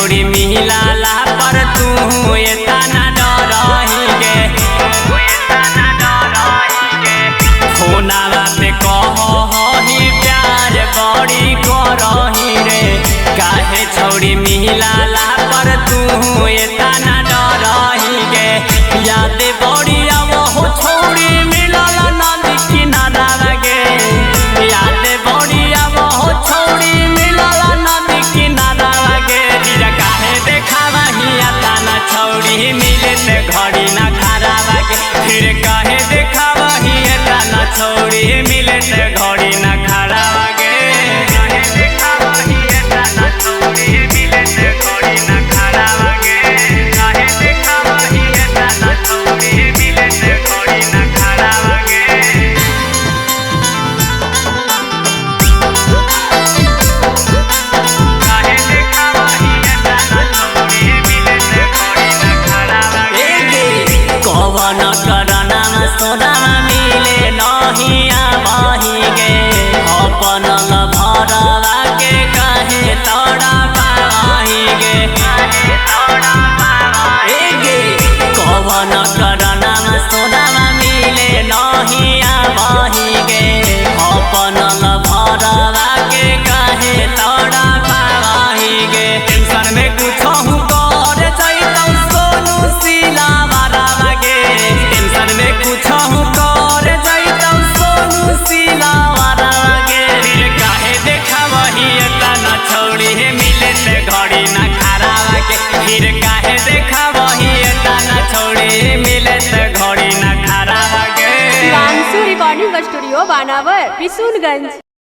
छौड़ी मिलाला पर तू एतना डरही गे फोनावा पे कहही प्यार बड़ी करही रे काहे छौड़ी मिलाला पर तू एतना डरही गे याद बड़ी आवो हो छौड़ी मिलल नदी किनारा गे याद बड़ी आवो हो छौड़ी मिलल नदी किनारा गे काहे देखावा हिया ताना छौड़ी मिले ते घड़ी ना खराब गे फिर काहे देखावा हिया ताना छौड़ी मिले ते घड़ी ना खराब गे काहे देखावा हिया ताना छौड़ी मिले ते घड़ी ना खराब गे काहे देखावा हिया ताना छौड़ी मिले ते घड़ी ना खराब गे कवन करना सोना मिले नहीं आबही गे अपन भरवा के कहे तोड़ा पाही गे कवन करना सोना मिले नहीं आबही गे अपन भरवा के कहे तोड़ा पाही गे टेंशन में कुछ कर जैतौ सोनू सिला टेंशन में कुछ कर जैतौ सोनू सिलावारा गे फिर काहे देखावही एतना छौड़ी मिले ते घड़ी ना खराब गे फिर काहे देखावही एतना छौड़ी मिले ते घड़ी ना खराब गे। शिवांशु रिकॉर्डिंग स्टूडियो बानावर बिशुनगंज।